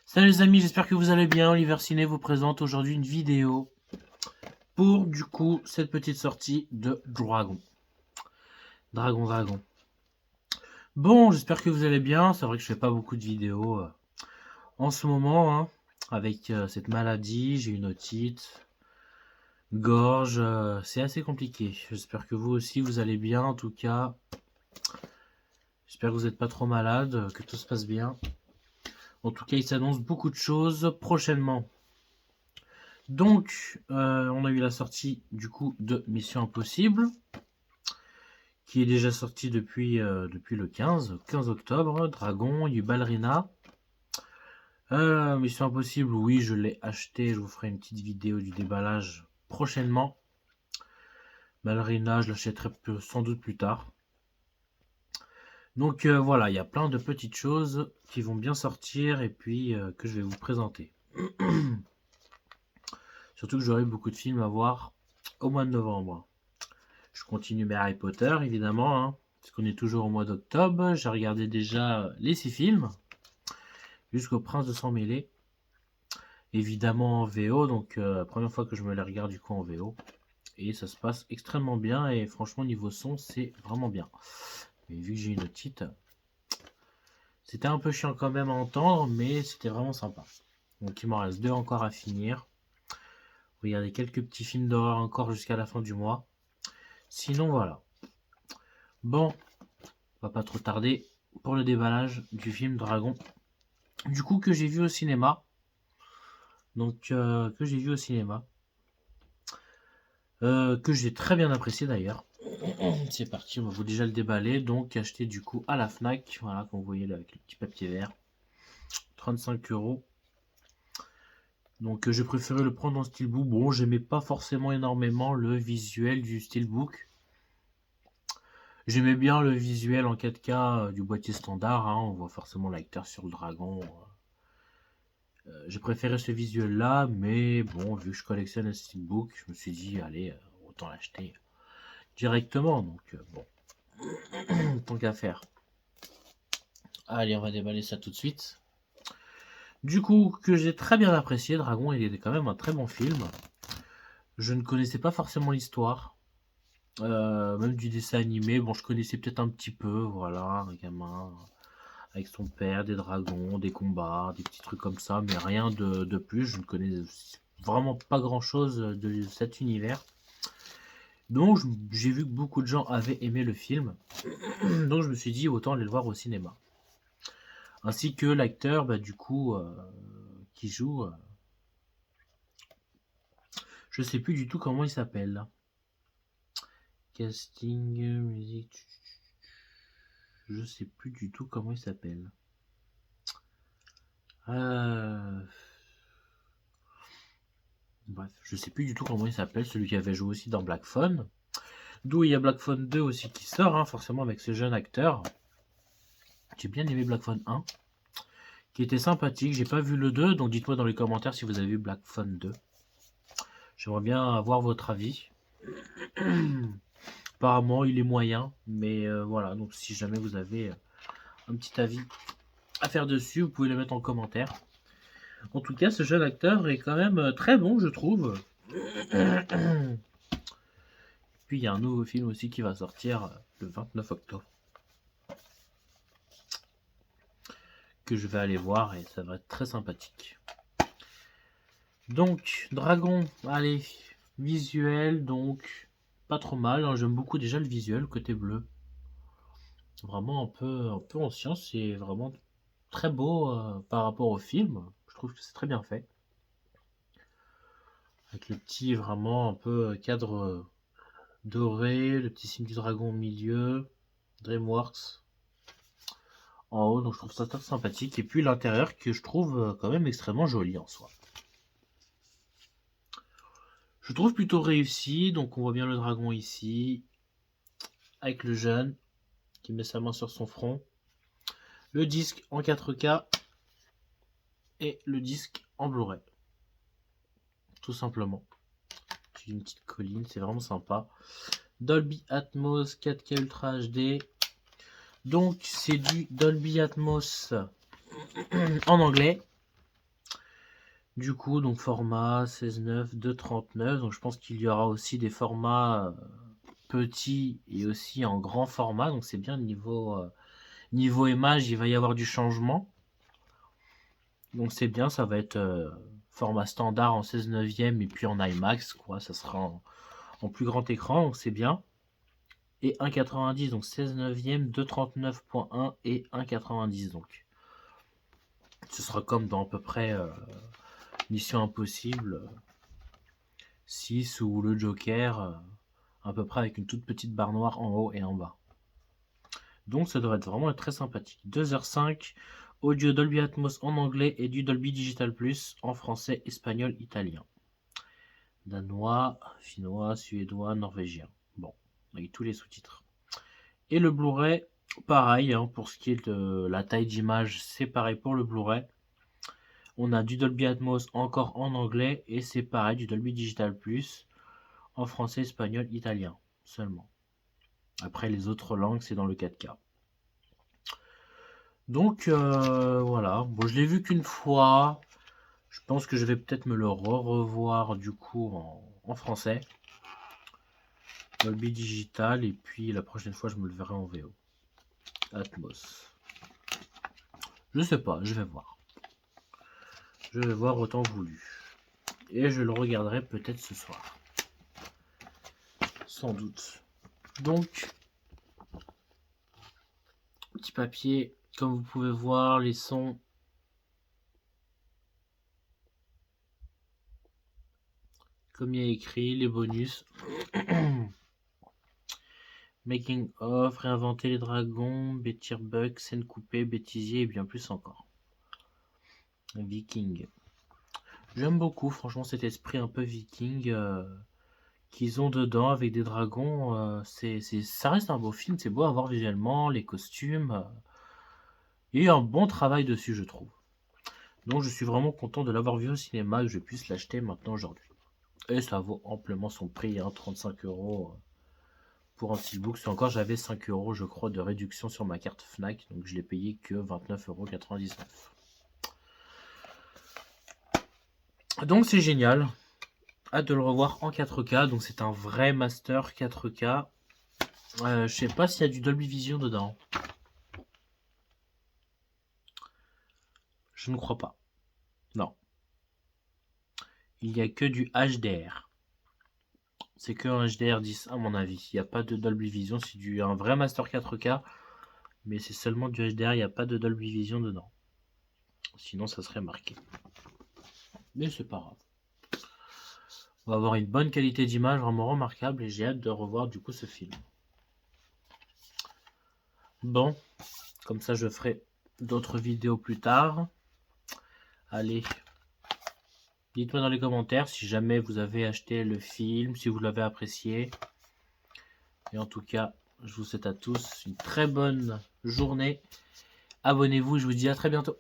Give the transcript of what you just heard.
Salut les amis, j'espère que vous allez bien. Oliver Ciné vous présente aujourd'hui une vidéo pour du coup cette petite sortie de Dragon. Dragon. Bon, j'espère que vous allez bien. C'est vrai que je fais pas beaucoup de vidéos en ce moment, hein, avec cette maladie. J'ai une otite, gorge, c'est assez compliqué. J'espère que vous aussi vous allez bien. En tout cas, j'espère que vous n'êtes pas trop malade, que tout se passe bien. En tout cas, il s'annonce beaucoup de choses prochainement. Donc, on a eu la sortie du coup de Mission Impossible, qui est déjà sortie depuis le 15 octobre. Dragon, il y a eu Ballerina. Mission Impossible, oui, je l'ai acheté. Je vous ferai une petite vidéo du déballage prochainement. Ballerina, je l'achèterai sans doute plus tard. Donc voilà, il y a plein de petites choses qui vont bien sortir et puis que je vais vous présenter. Surtout que j'aurai beaucoup de films à voir au mois de novembre. Je continue mes Harry Potter, évidemment, hein, parce qu'on est toujours au mois d'octobre. J'ai regardé déjà les 6 films, jusqu'au Prince de Sang Mêlé. Évidemment en VO, donc première fois que je me les regarde du coup en VO. Et ça se passe extrêmement bien, et franchement niveau son, c'est vraiment bien. Mais vu que j'ai une otite, c'était un peu chiant quand même à entendre, mais c'était vraiment sympa. Donc il m'en reste 2 encore à finir. Regardez quelques petits films d'horreur encore jusqu'à la fin du mois. Sinon voilà. Bon, on va pas trop tarder pour le déballage du film Dragon. Du coup que j'ai vu au cinéma. Donc que j'ai vu au cinéma. Que j'ai très bien apprécié d'ailleurs. C'est parti, on va vous déjà le déballer. Donc acheté du coup à la Fnac. Voilà, comme vous voyez là avec le petit papier vert. 35 €. Donc j'ai préféré le prendre en steelbook. Bon, j'aimais pas forcément énormément le visuel du steelbook. J'aimais bien le visuel en 4K du boîtier standard, hein. On voit forcément l'acteur sur le dragon. J'ai préféré ce visuel là, mais bon, vu que je collectionne un steelbook, je me suis dit, allez, autant l'acheter directement. Donc bon, tant qu'à faire. Allez, on va déballer ça tout de suite. Du coup, que j'ai très bien apprécié, Dragon, il est quand même un très bon film. Je ne connaissais pas forcément l'histoire, même du dessin animé. Bon, je connaissais peut-être un petit peu, voilà, un gamin avec son père, des dragons, des combats, des petits trucs comme ça, mais rien de plus. Je ne connais vraiment pas grand-chose de cet univers. Donc j'ai vu que beaucoup de gens avaient aimé le film, donc je me suis dit autant aller le voir au cinéma. Ainsi que l'acteur, bah, du coup, qui joue, je sais plus du tout comment il s'appelle. Casting, musique, je sais plus du tout comment il s'appelle. Bref, je sais plus du tout comment il s'appelle, celui qui avait joué aussi dans Black Phone. D'où il y a Black Phone 2 aussi qui sort, hein, forcément avec ce jeune acteur. J'ai bien aimé Black Phone 1, qui était sympathique. J'ai pas vu le 2, donc dites-moi dans les commentaires si vous avez vu Black Phone 2. J'aimerais bien avoir votre avis. Apparemment, il est moyen, mais voilà. Donc, si jamais vous avez un petit avis à faire dessus, vous pouvez le mettre en commentaire. En tout cas, ce jeune acteur est quand même très bon, je trouve. Puis, il y a un nouveau film aussi qui va sortir le 29 octobre. Que je vais aller voir et ça va être très sympathique. Donc, Dragon, allez, visuel, donc pas trop mal, hein. J'aime beaucoup déjà le visuel, côté bleu. Vraiment un peu ancien, c'est vraiment très beau par rapport au film. Je trouve que c'est très bien fait. Avec le petit vraiment un peu cadre doré, le petit signe du dragon au milieu, DreamWorks en haut, donc je trouve ça très sympathique. Et puis l'intérieur que je trouve quand même extrêmement joli en soi. Je trouve plutôt réussi, donc on voit bien le dragon ici, avec le jeune qui met sa main sur son front, le disque en 4K et le disque en Blu-ray. Tout simplement. C'est une petite colline, c'est vraiment sympa. Dolby Atmos 4K Ultra HD. Donc c'est du Dolby Atmos en anglais. Du coup, donc format 16:9, 2:39. Donc je pense qu'il y aura aussi des formats petits et aussi en grand format. Donc c'est bien niveau image, il va y avoir du changement. Donc c'est bien, ça va être format standard en 16:9 et puis en IMAX, quoi. Ça sera en plus grand écran, donc c'est bien. Et 1,90, donc 16:9, 2:39.1 et 1,90 donc. Ce sera comme dans à peu près Mission Impossible 6 ou le Joker, à peu près avec une toute petite barre noire en haut et en bas. Donc ça devrait vraiment être très sympathique. 2h05, audio Dolby Atmos en anglais et du Dolby Digital Plus en français, espagnol, italien. Danois, finnois, suédois, norvégien. Bon, avec tous les sous-titres. Et le Blu-ray, pareil, hein, pour ce qui est de la taille d'image, c'est pareil pour le Blu-ray. On a du Dolby Atmos encore en anglais et c'est pareil, du Dolby Digital Plus en français, espagnol, italien seulement. Après les autres langues, c'est dans le 4K. Donc voilà, bon, je l'ai vu qu'une fois. Je pense que je vais peut-être me le revoir du coup en français. Dolby Digital et puis la prochaine fois je me le verrai en VO. Atmos. Je sais pas, je vais voir. Je vais voir autant voulu. Et je le regarderai peut-être ce soir. Sans doute. Donc, petit papier, comme vous pouvez voir, les sons. Comme il y a écrit, les bonus. Making of, réinventer les dragons, Bettir Buck, scène coupée, bêtisier et bien plus encore. Viking. J'aime beaucoup, franchement, cet esprit un peu viking qu'ils ont dedans avec des dragons. Ça reste un beau film, c'est beau à voir visuellement, les costumes. Il y a eu un bon travail dessus, je trouve. Donc je suis vraiment content de l'avoir vu au cinéma et que je puisse l'acheter maintenant aujourd'hui. Et ça vaut amplement son prix, hein, 35 € pour un steelbook. C'est encore, j'avais 5 € je crois de réduction sur ma carte Fnac, donc je l'ai payé que 29,99 €. Donc c'est génial. Hâte de le revoir en 4K. Donc c'est un vrai master 4K. Je sais pas s'il y a du Dolby Vision dedans. Je ne crois pas. Non. Il n'y a que du HDR. C'est que un HDR10 à mon avis. Il n'y a pas de Dolby Vision. C'est un vrai master 4K. Mais c'est seulement du HDR. Il n'y a pas de Dolby Vision dedans. Sinon ça serait marqué. Mais c'est pas grave. On va avoir une bonne qualité d'image vraiment remarquable et j'ai hâte de revoir du coup ce film. Bon, comme ça je ferai d'autres vidéos plus tard. Allez, dites-moi dans les commentaires si jamais vous avez acheté le film, si vous l'avez apprécié. Et en tout cas, je vous souhaite à tous une très bonne journée. Abonnez-vous, je vous dis à très bientôt.